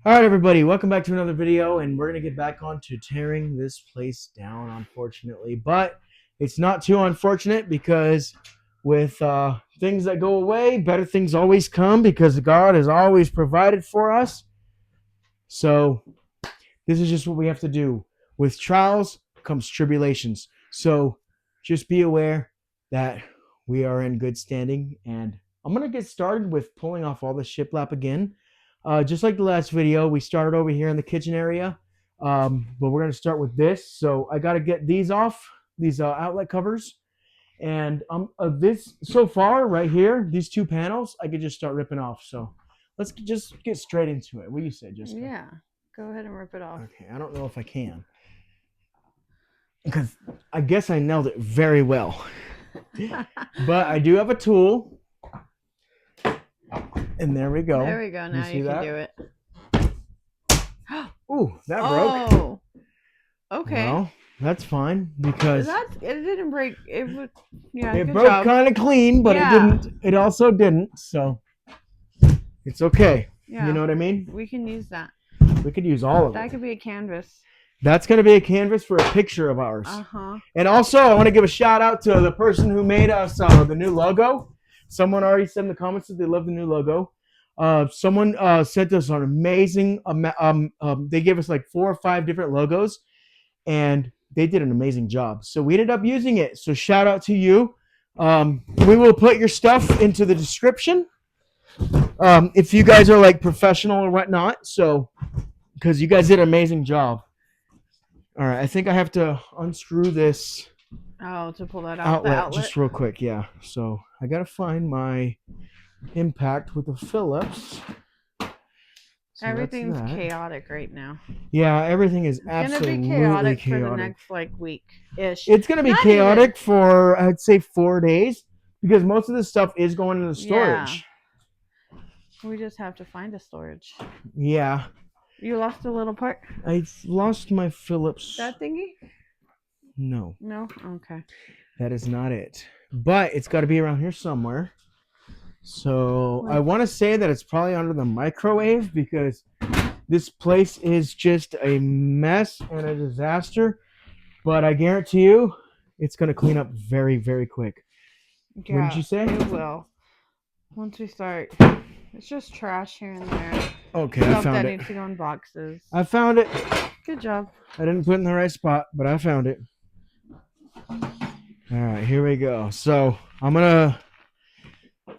All right, everybody, welcome back to another video, and we're going to get back on to tearing this place down, unfortunately. But it's not too unfortunate because with things that go away, better things always come because God has always provided for us. So this is just what we have to do. With trials comes tribulations. So just be aware that we are in good standing, and I'm going to get started with pulling off all the shiplap again. Just like the last video, we started over here in the kitchen area, but we're going to start with this. So I got to get these off, these outlet covers. And this so far right here, these two panels, I could just start ripping off. So let's just get straight into it. What do you say, Jessica? Yeah, go ahead and rip it off. Okay, I don't know if I can. Because I guess I nailed it very well. But I do have a tool. And there we go. There we go. Now you can do it. Ooh, that broke. Oh, okay. Well, that's fine because it didn't break. It would. Yeah, it good broke job. kind of clean, but Yeah. it didn't. It also didn't. So it's okay. Yeah. You know what I mean? We can use that. We could use all of it. That could be a canvas. That's going to be a canvas for a picture of ours. And also, I want to give a shout out to the person who made us the new logo. Someone already said in the comments that they love the new logo. Someone sent us an amazing. They gave us like 4 or 5 different logos, and they did an amazing job. So we ended up using it. So shout out to you. We will put your stuff into the description if you guys are like professional or whatnot. So because you guys did an amazing job. All right, I think I have to unscrew this. Oh, to pull that out. Outlet just real quick. Yeah. So I gotta find my impact with the Phillips. So everything's chaotic right now. Yeah, everything is absolutely gonna be chaotic for the next week ish. It's gonna be chaotic for I'd say 4 days because most of this stuff is going into the storage. Yeah. We just have to find a storage. Yeah. You lost a little part? I lost my Phillips. That thingy? No. No? Okay. That is not it. But it's got to be around here somewhere. So I want to say that it's probably under the microwave because this place is just a mess and a disaster. But I guarantee you it's going to clean up very, very quick. Yeah, what did you say? It will. Once we start. It's just trash here and there. Okay, I found it. That needs to go in boxes. I found it. Good job. I didn't put it in the right spot, but I found it. All right, here we go. So I'm going to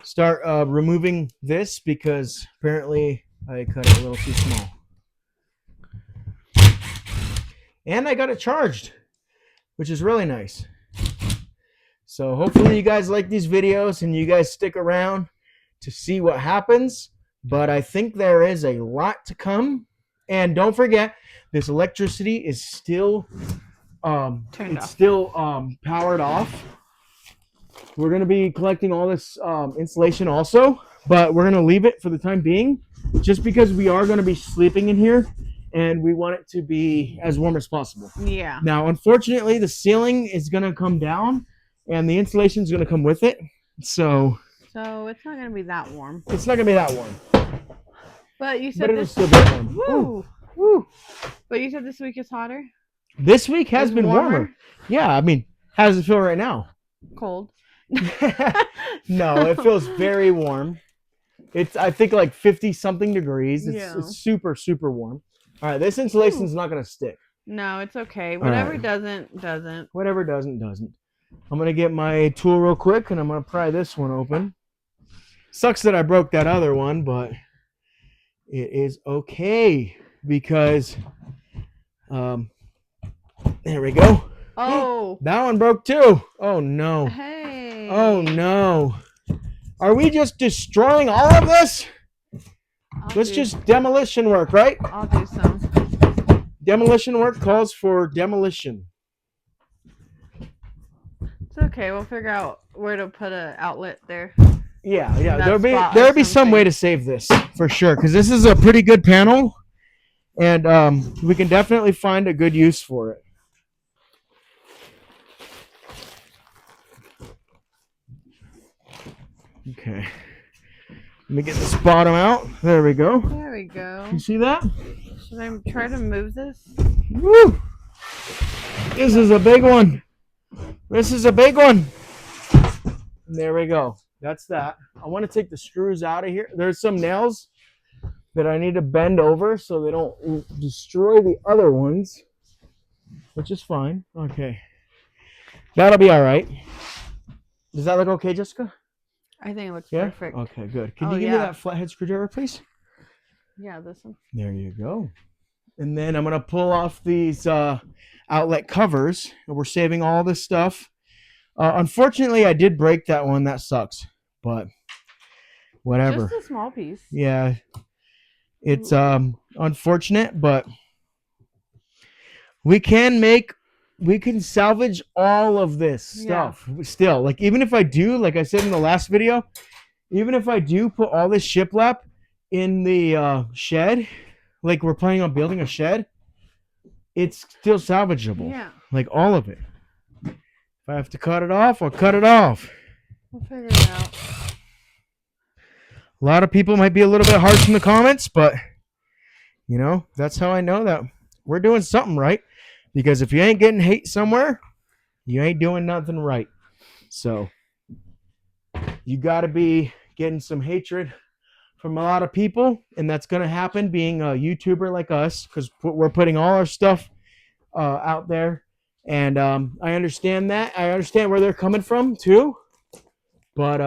start removing this because apparently I cut it a little too small. And I got it charged, which is really nice. So hopefully you guys like these videos and you guys stick around to see what happens. But I think there is a lot to come. And don't forget, this electricity is still powered off. We're going to be collecting all this insulation also, but we're going to leave it for the time being just because we are going to be sleeping in here and we want it to be as warm as possible. Yeah. Now, unfortunately, the ceiling is going to come down and the insulation is going to come with it. So it's not going to be that warm. It's not going to be that warm. But you said it'll still be warm. Woo! Woo! But you said this week is hotter? This week has been warmer. Yeah, I mean, how does it feel right now? Cold. No, it feels very warm. It's, I think, like 50-something degrees. It's super, super warm. All right, this insulation is not going to stick. No, it's okay. Whatever doesn't. Whatever doesn't. I'm going to get my tool real quick, and I'm going to pry this one open. Sucks that I broke that other one, but it is okay because there we go. Oh. That one broke too. Oh, no. Hey. Oh, no. Are we just destroying all of this? Let's just demolition work, right? I'll do some. Demolition work calls for demolition. It's okay. We'll figure out where to put an outlet there. Yeah. There'll be some way to save this for sure because this is a pretty good panel, and we can definitely find a good use for it. Okay. Let me get this bottom out. There we go. There we go. You see that? Should I try to move this? Woo! This is a big one. This is a big one. There we go. That's that. I want to take the screws out of here. There's some nails that I need to bend over so they don't destroy the other ones, which is fine. Okay. That'll be all right. Does that look okay, Jessica? I think it looks Yeah? perfect. Okay, good. Can you give me that flathead screwdriver, please? Yeah, this one. There you go. And then I'm going to pull off these outlet covers. We're saving all this stuff. Unfortunately, I did break that one. That sucks. But whatever. Just a small piece. Yeah. It's unfortunate, but we can salvage all of this stuff still. Like, even if I do, like I said in the last video, even if I do put all this shiplap in the shed, like we're planning on building a shed, it's still salvageable. Yeah. Like all of it. If I have to cut it off, I'll cut it off. We'll figure it out. A lot of people might be a little bit harsh in the comments, but you know, that's how I know that we're doing something right. Because if you ain't getting hate somewhere, you ain't doing nothing right. So you got to be getting some hatred from a lot of people, and that's going to happen being a YouTuber like us, because we're putting all our stuff out there. And I understand that. I understand where they're coming from too. But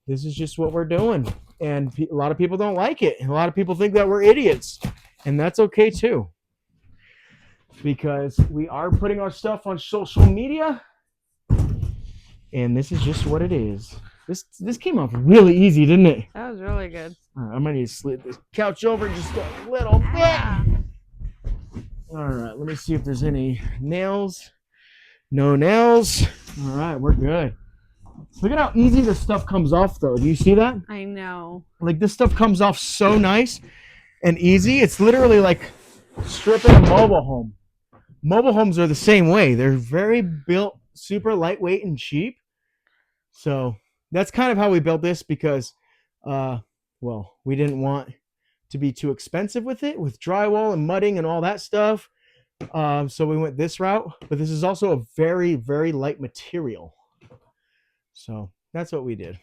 this is just what we're doing. And a lot of people don't like it. And a lot of people think that we're idiots. And that's okay too. Because we are putting our stuff on social media. And this is just what it is. This came off really easy, didn't it? That was really good. All right, I'm going to need to slide this couch over just a little bit. All right, let me see if there's any nails. No nails. All right, we're good. Look at how easy this stuff comes off, though. Do you see that? I know. Like, this stuff comes off so nice and easy. It's literally like stripping a mobile home. Mobile homes are the same way. They're very built, super lightweight and cheap. So that's kind of how we built this because, well, we didn't want to be too expensive with it, with drywall and mudding and all that stuff. So we went this route. But this is also a very, very light material. So that's what we did.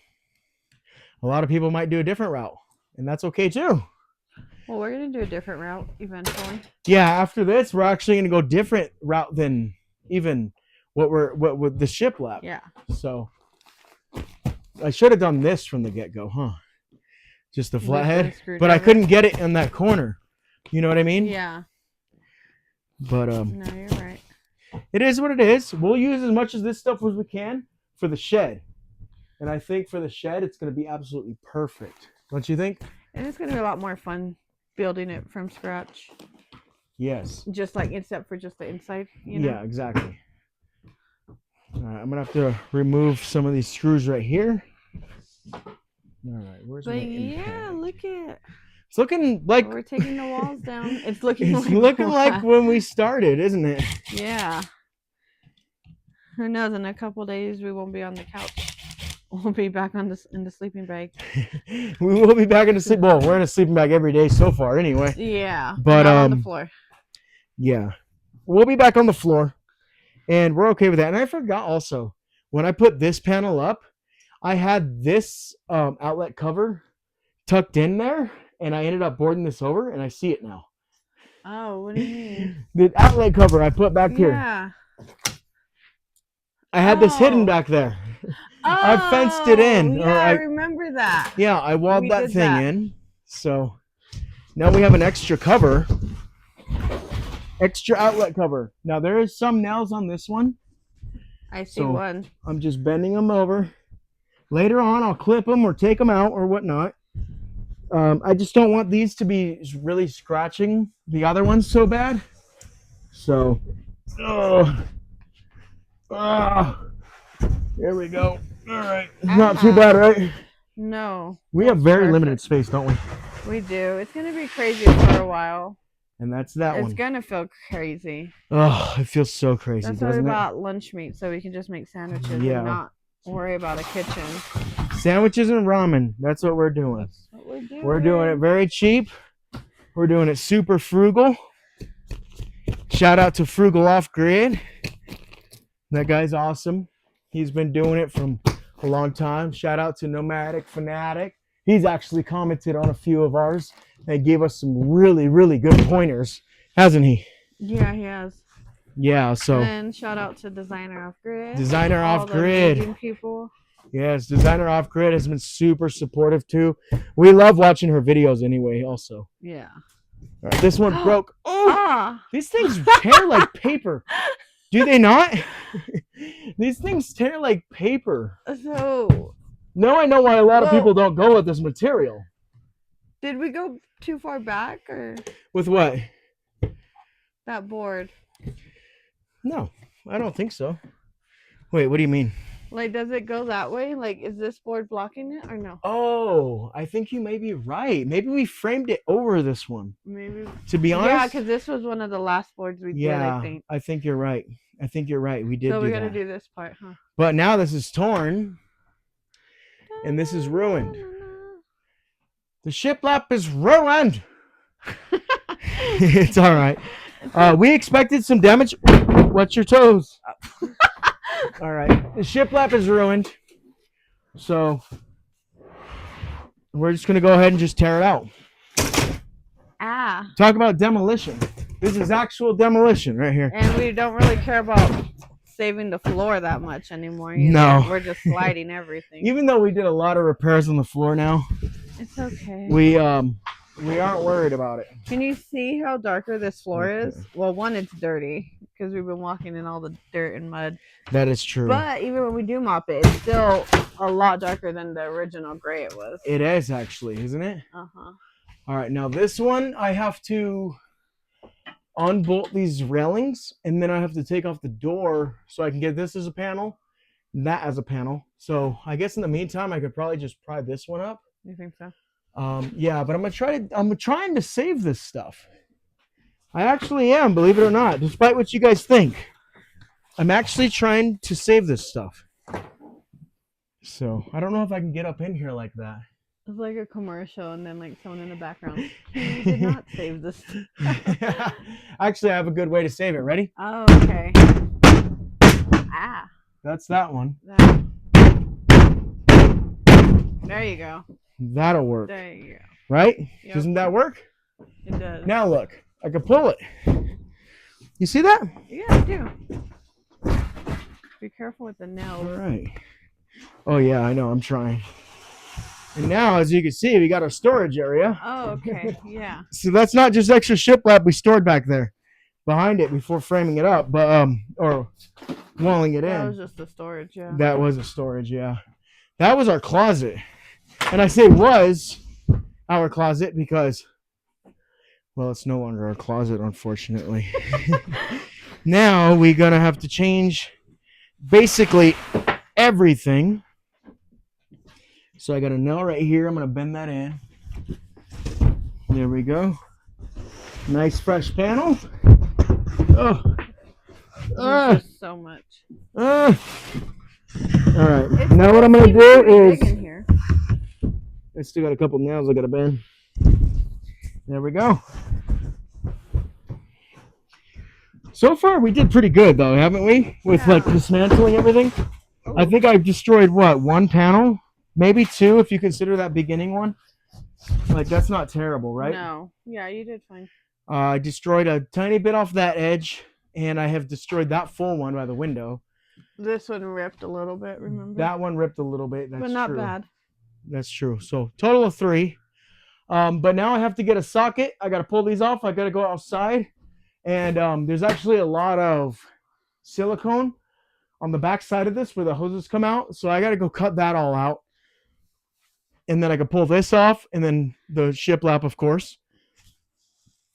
A lot of people might do a different route, and that's okay too. Well, we're going to do a different route eventually. Yeah, after this, we're actually going to go different route than even what with the shiplap. Yeah. So I should have done this from the get-go, huh? Just the flathead. But I couldn't get it in that corner. You know what I mean? Yeah. But no, you're right. It is what it is. We'll use as much of this stuff as we can for the shed. And I think for the shed, it's going to be absolutely perfect. Don't you think? And it's going to be a lot more fun building it from scratch. Yes. Just like, except for just the inside, you know? Yeah, exactly. All right, I'm going to have to remove some of these screws right here. All right, where's my yeah, impact? look at It's looking like... we're taking the walls down. It's looking it's looking like when we started, isn't it? Yeah. Who knows? In a couple days, we won't be on the couch. We'll be back in the sleeping bag. We will be back in the sleep. Well, we're in a sleeping bag every day so far, anyway. Yeah, but not on the floor. Yeah, we'll be back on the floor, and we're okay with that. And I forgot also when I put this panel up, I had this outlet cover tucked in there, and I ended up boarding this over, and I see it now. Oh, what do you mean? The outlet cover I put back here. Yeah. I had this hidden back there. I fenced it in. Yeah, I remember that. Yeah, I walled that thing in. So now we have an extra cover. Extra outlet cover. Now there is some nails on this one. I see one. I'm just bending them over. Later on, I'll clip them or take them out or whatnot. I just don't want these to be really scratching the other ones so bad. So, there we go. All right. Not too bad, right? No. We have very limited space, don't we? We do. It's going to be crazy for a while. And that's that one. It's going to feel crazy. Oh, it feels so crazy, that's doesn't it? That's why we bought lunch meat, so we can just make sandwiches and not worry about a kitchen. Sandwiches and ramen. That's what we're doing. That's what we're doing. We're doing it very cheap. We're doing it super frugal. Shout out to Frugal Off Grid. That guy's awesome. He's been doing it from a long time. Shout out to Nomadic Fanatic. He's actually commented on a few of ours and gave us some really, really good pointers, hasn't he? Yeah, he has. Yeah, so. And shout out to Designer Off Grid. Designer all Off the Grid. amazing people. Yes, Designer Off Grid has been super supportive too. We love watching her videos anyway, also. Yeah. All right, this one broke. Oh, Ah. these things tear like paper. Do they not? These things tear like paper. So. Now I know why a lot of people don't go with this material. Did we go too far back or? With what? That board. No, I don't think so. Wait, what do you mean? Like, does it go that way? Like, is this board blocking it or no? Oh, I think you may be right. Maybe we framed it over this one. Maybe. To be honest. Yeah, because this was one of the last boards we did, I think. I think you're right. I think you're right. We did. So do we got to that. do this part, huh? But now this is torn, and this is ruined. The shiplap is ruined. It's all right. We expected some damage. Watch your toes. All right. The shiplap is ruined. So we're just going to go ahead and just tear it out. Ah. Talk about demolition. This is actual demolition right here. And we don't really care about saving the floor that much anymore. No. We're just sliding everything. Even though we did a lot of repairs on the floor now, It's okay. we aren't worried about it. Can you see how darker this floor is? Well, one, it's dirty because we've been walking in all the dirt and mud. That is true. But even when we do mop it, it's still a lot darker than the original gray it was. It is actually, isn't it? Uh-huh. All right, now this one I have to unbolt these railings, and then I have to take off the door so I can get this as a panel, that as a panel. So I guess in the meantime, I could probably just pry this one up. You think so? Yeah, but I'm trying to save this stuff. I actually am, believe it or not, despite what you guys think. I'm actually trying to save this stuff. So I don't know if I can get up in here like that. It's like a commercial and then like someone in the background. You did not save this. Actually, I have a good way to save it. Ready? Oh, okay. Ah. That's that one. There you go. That'll work. There you go. Right? Yep. Doesn't that work? It does. Now look, I can pull it. You see that? Yeah, I do. Be careful with the nails. All right. Oh yeah, I know. I'm trying. And now, as you can see, we got our storage area. Oh, okay. Yeah. So that's not just extra shiplap we stored back there behind it before framing it up, but or walling it in. That was just the storage, yeah. That was a storage, yeah. That was our closet. And I say was our closet because, well, it's no longer our closet, unfortunately. Now we're going to have to change basically everything. So I got a nail right here. I'm going to bend that in. There we go. Nice fresh panel. Oh. There's so much. All right. Now what I'm going to do is, in here. I still got a couple nails I got to bend. There we go. So far we did pretty good though, haven't we? With like dismantling everything. Ooh. I think I've destroyed what, one panel? Maybe two if you consider that beginning one. Like that's not terrible, right? No. Yeah, you did fine. I destroyed a tiny bit off that edge, and I have destroyed that full one by the window. This one ripped a little bit, remember? That one ripped a little bit. That's but not true. bad. That's true. So total of 3. But now I have to get a socket. I got to pull these off. I got to go outside. And there's actually a lot of silicone on the back side of this where the hoses come out. So I got to go cut that all out. And then I can pull this off. And then the shiplap, of course.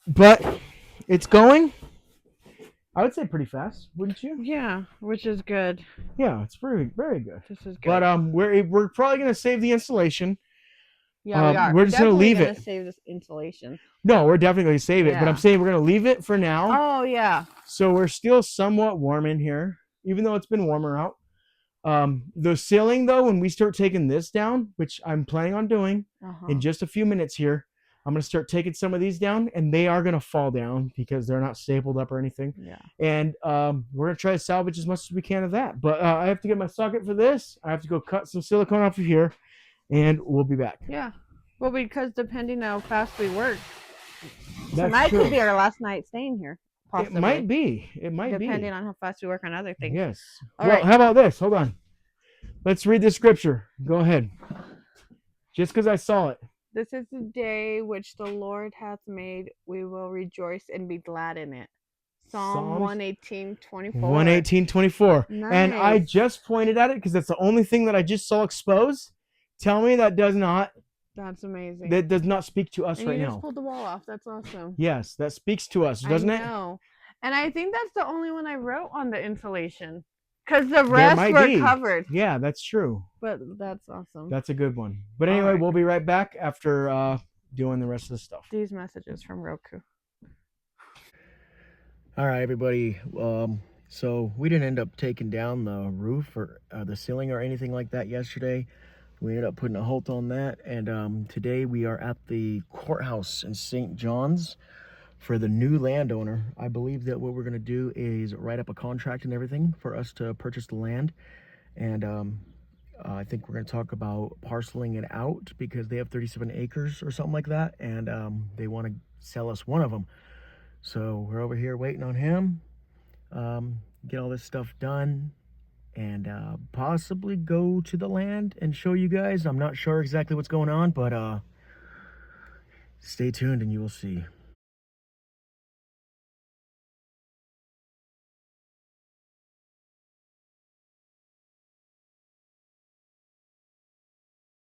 But it's going, I would say, pretty fast, wouldn't you? Yeah, which is good. Yeah, it's very, very good. This is good. But we're probably going to save the installation. Yeah, we are. We're just gonna leave it. Save this insulation. No, we're definitely going to save it. But Yeah. I'm saying we're going to leave it for now. Oh, yeah. So we're still somewhat warm in here, even though it's been warmer out. The ceiling, though, when we start taking this down, which I'm planning on doing in just a few minutes here, I'm going to start taking some of these down, and they are going to fall down because they're not stapled up or anything. Yeah. And we're going to try to salvage as much as we can of that. But I have to get my socket for this. I have to go cut some silicone off of here, and we'll be back. Yeah. Well, because depending how fast we work, That's tonight true. could be our last night staying here. Possibly. It might be. It might depending be. on how fast we work on other things. Yes. All well, right. How about this? Hold on. Let's read the scripture. Go ahead. Just because I saw it. This is the day which the Lord hath made. We will rejoice and be glad in it. Psalm 118:24. 118:24. Nice. And I just pointed at it because that's the only thing that I just saw exposed. Tell me that does not. That's amazing. That does not speak to us and right you now. just pulled the wall off. That's awesome. Yes, that speaks to us, doesn't it? I know. And I think that's the only one I wrote on the insulation. Because the rest were covered. Yeah, that's true. But that's awesome. That's a good one. But anyway, we'll be right back after doing the rest of the stuff. These messages from Roku. All right, everybody. So we didn't end up taking down the roof or the ceiling or anything like that yesterday. We ended up putting a halt on that. And today we are at the courthouse in St. John's for the new landowner. I believe that what we're going to do is write up a contract and everything for us to purchase the land. And I think we're going to talk about parceling it out because they have 37 acres or something like that. And they want to sell us one of them. So we're over here waiting on him, get all this stuff done, and possibly go to the land and show you guys. I'm not sure exactly what's going on, but stay tuned and you will see.